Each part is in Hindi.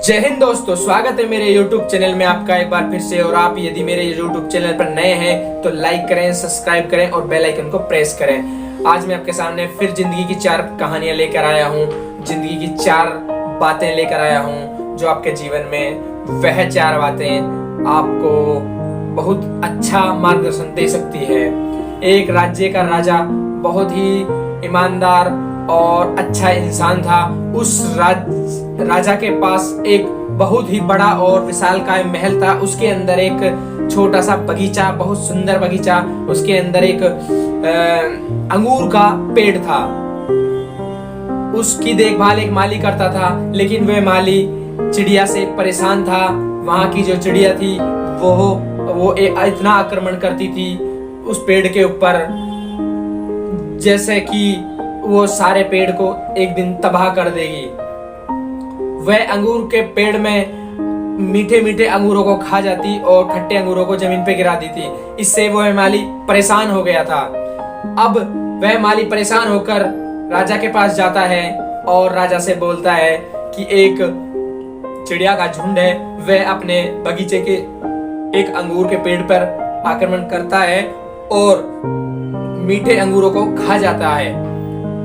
जय हिंद दोस्तों, स्वागत है मेरे YouTube चैनल में आपका एक बार फिर से। और आप यदि मेरे YouTube चैनल पर नए हैं तो लाइक करें, सब्सक्राइब करें और बेल आइकन को प्रेस करें। आज मैं आपके सामने फिर जिंदगी की 4 कहानियां लेकर आया हूँ, जिंदगी की 4 बातें लेकर आया हूँ जो आपके जीवन में वह 4 बातें आपको बहुत अच्छा मार्गदर्शन दे सकती है। एक राज्य का राजा बहुत ही ईमानदार और अच्छा इंसान था। उस राजा के पास एक बहुत ही बड़ा और विशालकाय महल था। उसके अंदर एक छोटा सा बगीचा, बहुत सुंदर बगीचा, उसके अंदर एक अंगूर का पेड़ था। उसकी देखभाल एक माली करता था, लेकिन वह माली चिड़िया से परेशान था। वहां की जो चिड़िया थी वो इतना आक्रमण करती थी उस पेड़ के ऊपर, जैसे कि वो सारे पेड़ को एक दिन तबाह कर देगी। वह अंगूर के पेड़ में मीठे मीठे अंगूरों को खा जाती और खट्टे अंगूरों को जमीन पे गिरा देती। इससे वह माली परेशान हो गया था। अब वह माली परेशान होकर राजा के पास जाता है और राजा से बोलता है कि एक चिड़िया का झुंड है, वह अपने बगीचे के एक अंगूर के पेड़ पर आक्रमण करता है और मीठे अंगूरों को खा जाता है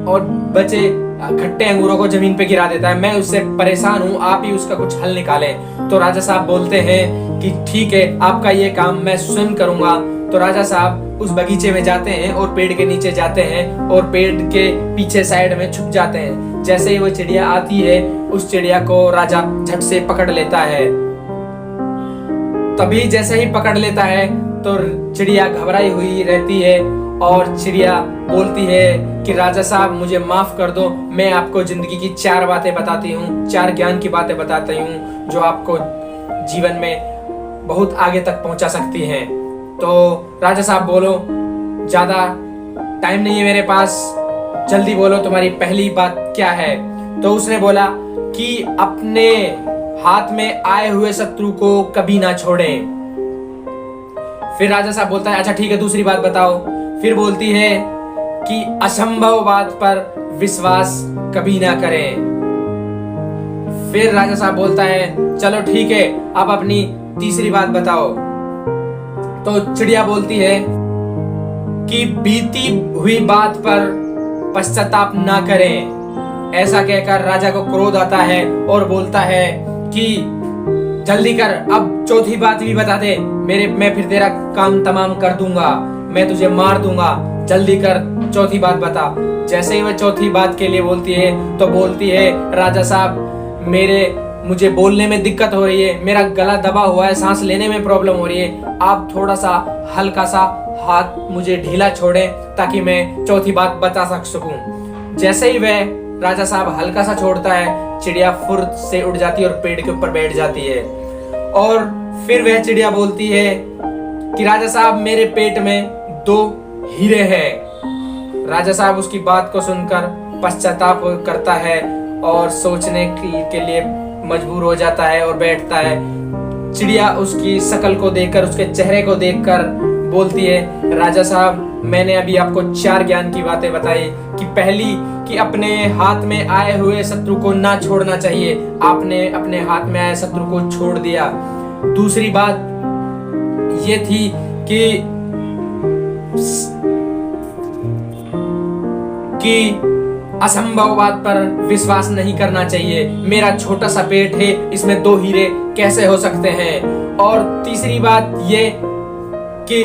और बचे खट्टे अंगूरों को जमीन पे गिरा देता है। मैं उससे परेशान हूँ, आप ही उसका कुछ हल निकालें। तो राजा साहब बोलते हैं कि ठीक है, आपका ये काम मैं स्वयं करूंगा। तो राजा साहब उस बगीचे में जाते हैं और पेड़ के नीचे जाते हैं और पेड़ के पीछे साइड में छुप जाते हैं। जैसे ही वो चिड़िया आती है, उस चिड़िया को राजा झट से पकड़ लेता है। तभी जैसे ही पकड़ लेता है तो चिड़िया घबराई हुई रहती है और चिड़िया बोलती है कि राजा साहब मुझे माफ कर दो, मैं आपको जिंदगी की 4 बातें बताती हूँ, 4 ज्ञान की बातें बताती हूँ जो आपको जीवन में बहुत आगे तक पहुंचा सकती हैं। तो राजा साहब बोलो, ज्यादा टाइम नहीं है मेरे पास, जल्दी बोलो तुम्हारी पहली बात क्या है। तो उसने बोला कि अपने हाथ में आए हुए शत्रु को कभी ना छोड़ें। फिर राजा साहब बोलता है अच्छा ठीक है, दूसरी बात बताओ। फिर बोलती है कि असंभव बात पर विश्वास कभी ना करें। फिर राजा साहब बोलता है चलो ठीक है, अब अपनी तीसरी बात बताओ। तो चिड़िया बोलती है कि बीती हुई बात पर पश्चाताप ना करें। ऐसा कहकर राजा को क्रोध आता है और बोलता है कि जल्दी कर, अब चौथी बात भी बता दे, मैं फिर तेरा काम तमाम कर दूंगा, मैं तुझे मार दूंगा, जल्दी कर, चौथी बात बता। जैसे ही वह चौथी बात के लिए बोलती है तो बोलती है राजा साहब मुझे बोलने में दिक्कत हो रही है, मेरा गला दबा हुआ है, सांस लेने में प्रॉब्लम हो रही है, आप थोड़ा सा हल्का सा हाथ मुझे ढीला छोड़ें ताकि मैं चौथी बात बता सकूं। जैसे ही वह राजा साहब हल्का सा छोड़ता है, चिड़िया फुर्त से उड़ जाती है और पेड़ के ऊपर बैठ जाती है। और फिर वह चिड़िया बोलती है कि राजा साहब मेरे पेट में 2 हीरे हैं। राजा साहब उसकी बात को सुनकर पश्चाताप करता है और सोचने के लिए मजबूर हो जाता है और बैठता है। चिड़िया उसकी शक्ल को देखकर, उसके चेहरे को देखकर बोलती है राजा साहब मैंने अभी आपको 4 ज्ञान की बातें बताई कि पहली कि अपने हाथ में आए हुए शत्रु को ना छोड़ना चाहिए, आपने अपने हाथ में आए शत्रु को छोड़ दिया। दूसरी बात ये थी कि असंभव बात पर विश्वास नहीं करना चाहिए, मेरा छोटा सा पेट है, इसमें 2 हीरे कैसे हो सकते हैं। और तीसरी बात ये कि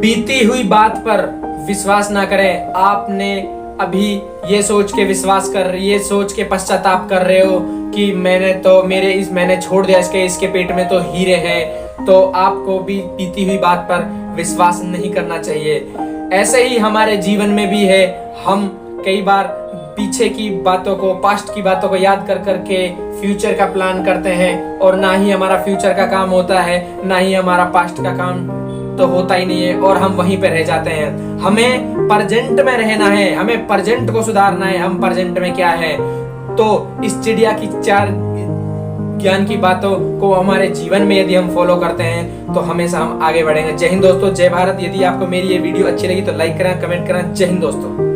बीती हुई बात पर विश्वास ना करें। आपने अभी ये सोच के पश्चाताप कर रहे हो कि मैंने छोड़ दिया, इसके पेट में तो हीरे हैं। तो आपको भी बीती हुई बात पर विश्वास नहीं करना चाहिए। ऐसे ही हमारे जीवन में भी है, हम कई बार पीछे की बातों को, पास्ट की बातों को याद कर करके फ्यूचर का प्लान करते हैं और ना ही हमारा फ्यूचर का काम होता है, ना ही हमारा पास्ट का काम तो होता ही नहीं है और हम वहीं पे रह जाते हैं। हमें प्रेजेंट में रहना है, हमें प्रेजेंट को सुधारना है, हम प्रेजेंट में क्या है। तो इस चिड़िया की 4 ज्ञान की बातों को हमारे जीवन में यदि हम फॉलो करते हैं तो हमेशा हम आगे बढ़ेंगे। जय हिंद दोस्तों, जय भारत। यदि आपको मेरी ये वीडियो अच्छी लगी तो लाइक करें, कमेंट करें। जय हिंद दोस्तों।